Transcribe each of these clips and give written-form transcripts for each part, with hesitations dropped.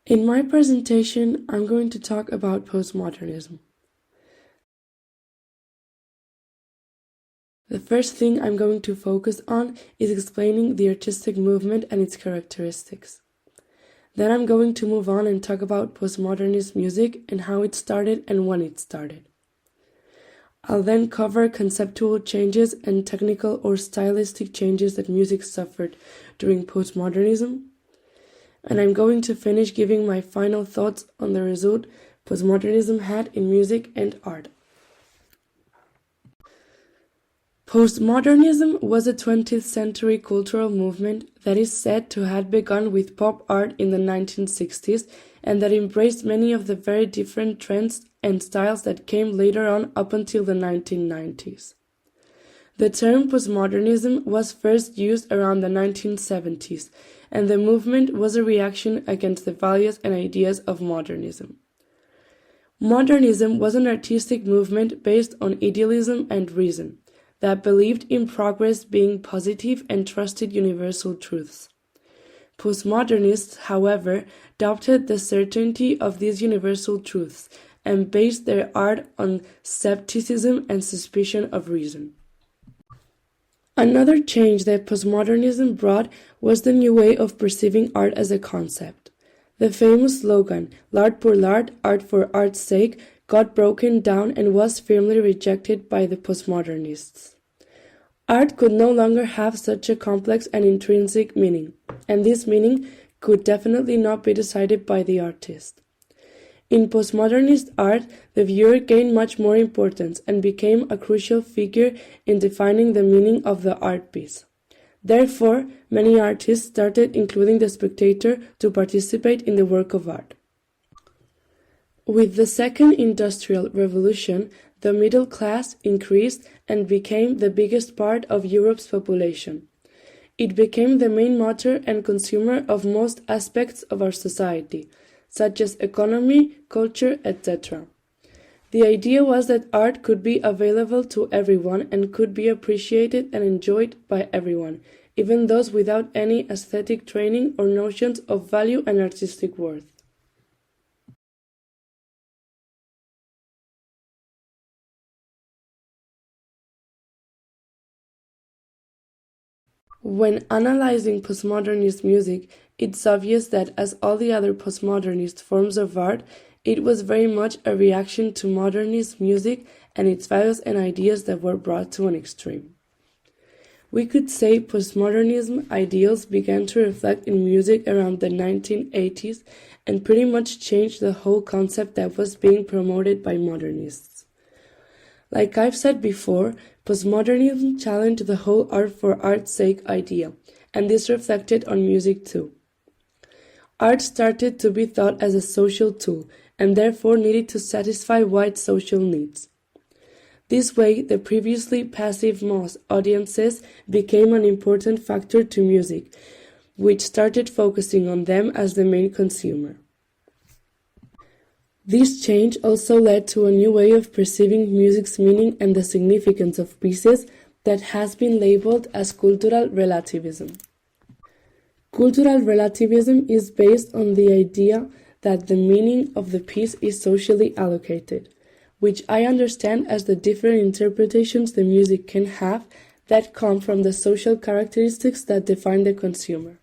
In my presentation, I'm going to talk about postmodernism. The first thing I'm going to focus on is explaining the artistic movement and its characteristics. Then I'm going to move on and talk about postmodernist music and how it started and when it started. I'll then cover conceptual changes and technical or stylistic changes that music suffered during postmodernism. And I'm going to finish giving my final thoughts on the result postmodernism had in music and art. Postmodernism was a 20th century cultural movement that is said to have begun with pop art in the 1960s and that embraced many of the very different trends and styles that came later on up until the 1990s. The term postmodernism was first used around the 1970s, and the movement was a reaction against the values and ideas of modernism. Modernism was an artistic movement based on idealism and reason, that believed in progress being positive and trusted universal truths. Postmodernists, however, doubted the certainty of these universal truths and based their art on skepticism and suspicion of reason. Another change that postmodernism brought was the new way of perceiving art as a concept. The famous slogan, "L'art pour l'art, art for art's sake," got broken down and was firmly rejected by the postmodernists. Art could no longer have such a complex and intrinsic meaning, and this meaning could definitely not be decided by the artist. In postmodernist art, the viewer gained much more importance and became a crucial figure in defining the meaning of the art piece. Therefore, many artists started including the spectator to participate in the work of art. With the Second Industrial Revolution, the middle class increased and became the biggest part of Europe's population. It became the main motor and consumer of most aspects of our society, such as economy, culture, etc. The idea was that art could be available to everyone and could be appreciated and enjoyed by everyone, even those without any aesthetic training or notions of value and artistic worth. When analyzing postmodernist music, it's obvious that, as all the other postmodernist forms of art, it was very much a reaction to modernist music and its values and ideas that were brought to an extreme. We could say postmodernism ideals began to reflect in music around the 1980s and pretty much changed the whole concept that was being promoted by modernists. Like I've said before, postmodernism challenged the whole art for art's sake idea, and this reflected on music too. Art started to be thought as a social tool, and therefore needed to satisfy wide social needs. This way, the previously passive mass audiences became an important factor to music, which started focusing on them as the main consumer. This change also led to a new way of perceiving music's meaning and the significance of pieces that has been labeled as cultural relativism. Cultural relativism is based on the idea that the meaning of the piece is socially allocated, which I understand as the different interpretations the music can have that come from the social characteristics that define the consumer.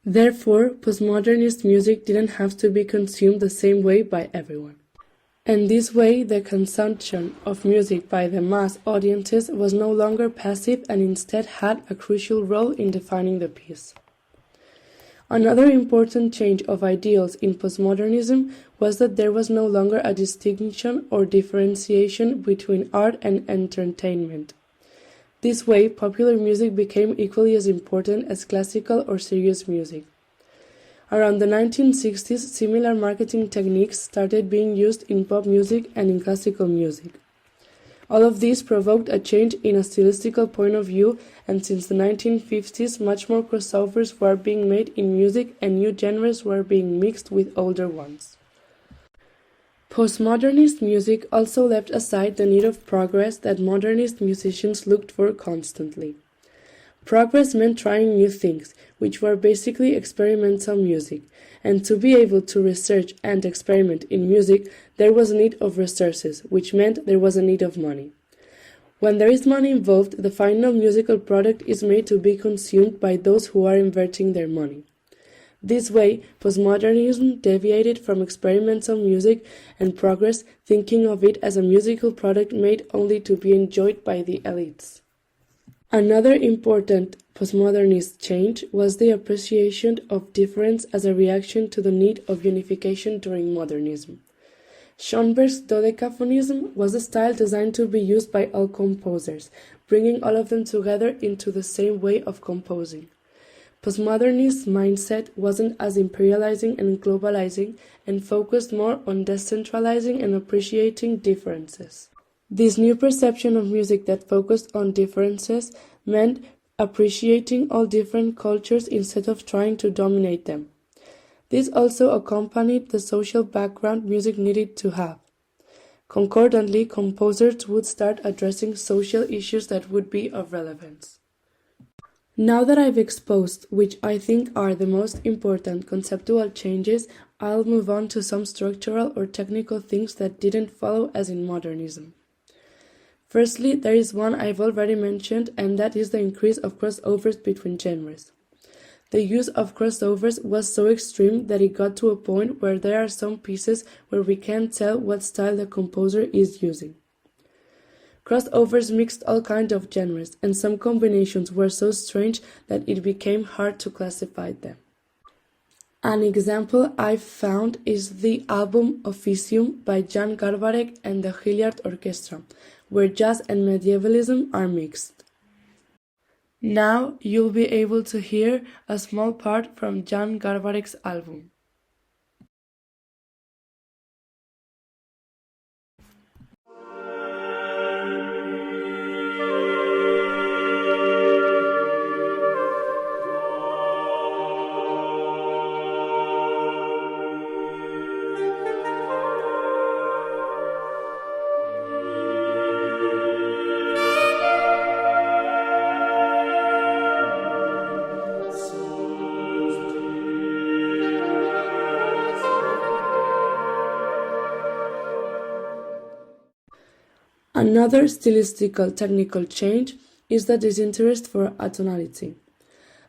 Therefore, postmodernist music didn't have to be consumed the same way by everyone. And this way, the consumption of music by the mass audiences was no longer passive and instead had a crucial role in defining the piece. Another important change of ideals in postmodernism was that there was no longer a distinction or differentiation between art and entertainment. This way, popular music became equally as important as classical or serious music. Around the 1960s, similar marketing techniques started being used in pop music and in classical music. All of this provoked a change in a stylistical point of view, and since the 1950s, much more crossovers were being made in music and new genres were being mixed with older ones. Postmodernist music also left aside the need of progress that modernist musicians looked for constantly. Progress meant trying new things, which were basically experimental music, and to be able to research and experiment in music, there was a need of resources, which meant there was a need of money. When there is money involved, the final musical product is made to be consumed by those who are inverting their money. This way, postmodernism deviated from experimental music and progress, thinking of it as a musical product made only to be enjoyed by the elites. Another important postmodernist change was the appreciation of difference as a reaction to the need of unification during modernism. Schoenberg's dodecaphonism was a style designed to be used by all composers, bringing all of them together into the same way of composing. Postmodernist mindset wasn't as imperializing and globalizing and focused more on decentralizing and appreciating differences. This new perception of music that focused on differences meant appreciating all different cultures instead of trying to dominate them. This also accompanied the social background music needed to have. Concordantly, composers would start addressing social issues that would be of relevance. Now that I've exposed which I think are the most important conceptual changes, I'll move on to some structural or technical things that didn't follow as in modernism. Firstly, there is one I've already mentioned, and that is the increase of crossovers between genres. The use of crossovers was so extreme that it got to a point where there are some pieces where we can't tell what style the composer is using. Crossovers mixed all kinds of genres, and some combinations were so strange that it became hard to classify them. An example I've found is the album Officium by Jan Garbarek and the Hilliard Orchestra, where jazz and medievalism are mixed. Now you'll be able to hear a small part from Jan Garbarek's album. Another stylistical technical change is the disinterest for atonality.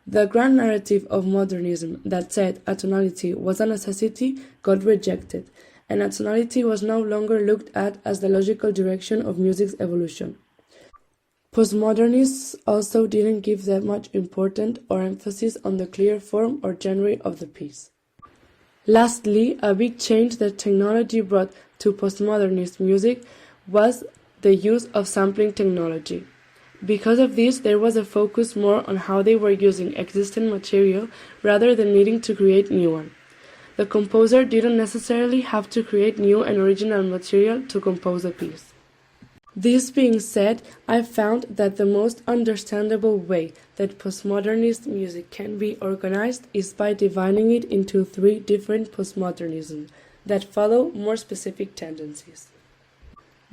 The grand narrative of modernism that said atonality was a necessity got rejected, and atonality was no longer looked at as the logical direction of music's evolution. Postmodernists also didn't give that much importance or emphasis on the clear form or genre of the piece. Lastly, a big change that technology brought to postmodernist music was the use of sampling technology. Because of this, there was a focus more on how they were using existing material rather than needing to create new one. The composer didn't necessarily have to create new and original material to compose a piece. This being said, I found that the most understandable way that postmodernist music can be organized is by dividing it into 3 different postmodernisms that follow more specific tendencies.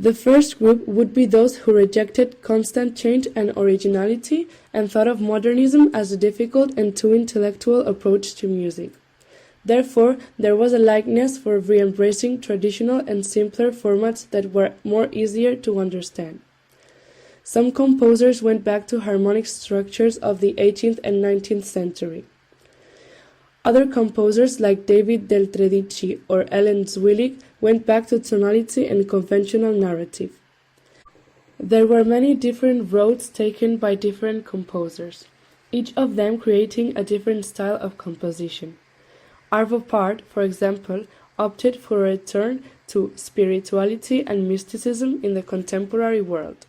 The first group would be those who rejected constant change and originality and thought of modernism as a difficult and too intellectual approach to music. Therefore, there was a likeness for re-embracing traditional and simpler formats that were more easier to understand. Some composers went back to harmonic structures of the 18th and 19th century. Other composers like David Del Tredici or Ellen Zwillig went back to tonality and conventional narrative. There were many different roads taken by different composers, each of them creating a different style of composition. Arvo Pärt, for example, opted for a return to spirituality and mysticism in the contemporary world.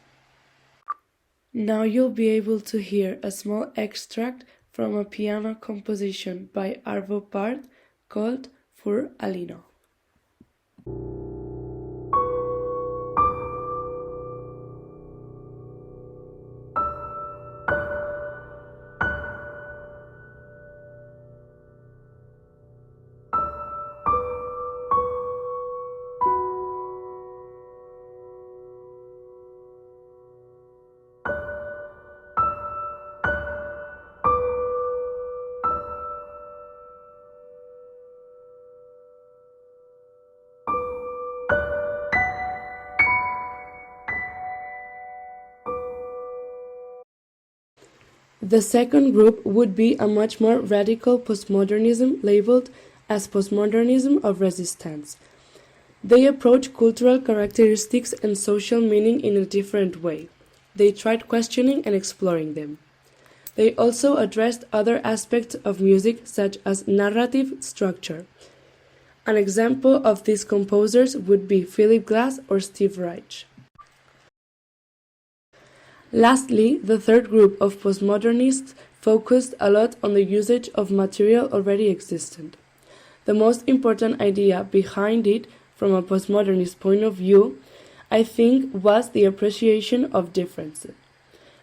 Now you'll be able to hear a small extract from a piano composition by Arvo Pärt called Für Alina. The second group would be a much more radical postmodernism labeled as postmodernism of resistance. They approach cultural characteristics and social meaning in a different way. They tried questioning and exploring them. They also addressed other aspects of music such as narrative structure. An example of these composers would be Philip Glass or Steve Reich. Lastly, the third group of postmodernists focused a lot on the usage of material already existent. The most important idea behind it, from a postmodernist point of view, I think, was the appreciation of differences.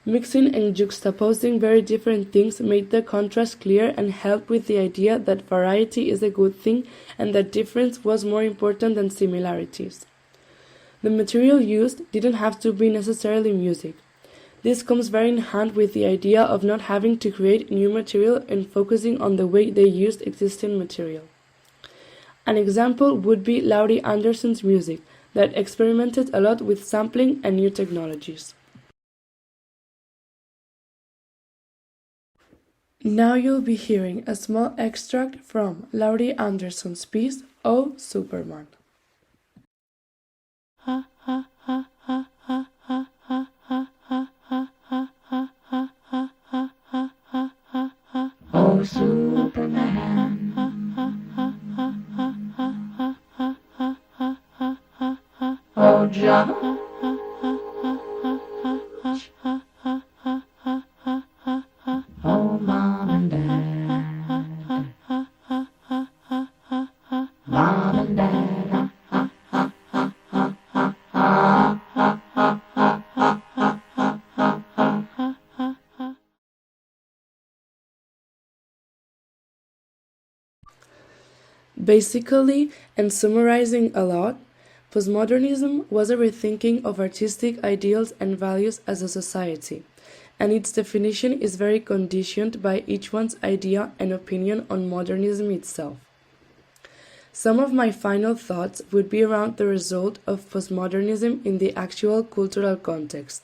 Mixing and juxtaposing very different things made the contrast clear and helped with the idea that variety is a good thing and that difference was more important than similarities. The material used didn't have to be necessarily music. This comes very in hand with the idea of not having to create new material and focusing on the way they used existing material. An example would be Laurie Anderson's music, that experimented a lot with sampling and new technologies. Now you'll be hearing a small extract from Laurie Anderson's piece, Oh Superman. Oh Superman, oh John, oh Mom and Dad, Mom and Dad. Basically, and summarizing a lot, postmodernism was a rethinking of artistic ideals and values as a society, and its definition is very conditioned by each one's idea and opinion on modernism itself. Some of my final thoughts would be around the result of postmodernism in the actual cultural context.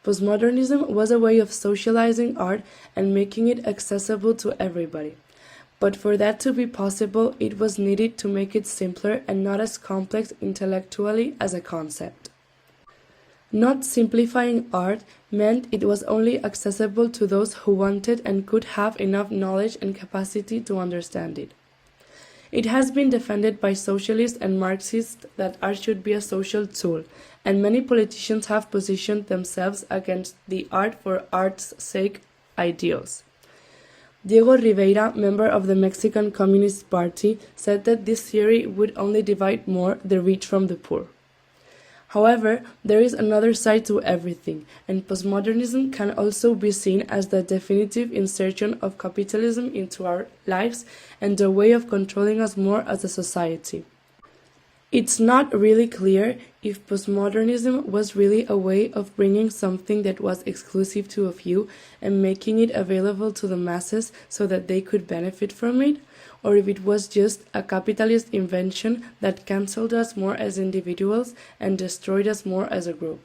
Postmodernism was a way of socializing art and making it accessible to everybody. But for that to be possible, it was needed to make it simpler and not as complex intellectually as a concept. Not simplifying art meant it was only accessible to those who wanted and could have enough knowledge and capacity to understand it. It has been defended by socialists and Marxists that art should be a social tool, and many politicians have positioned themselves against the art for art's sake ideals. Diego Rivera, member of the Mexican Communist Party, said that this theory would only divide more the rich from the poor. However, there is another side to everything, and postmodernism can also be seen as the definitive insertion of capitalism into our lives and a way of controlling us more as a society. It's not really clear if postmodernism was really a way of bringing something that was exclusive to a few and making it available to the masses so that they could benefit from it, or if it was just a capitalist invention that cancelled us more as individuals and destroyed us more as a group.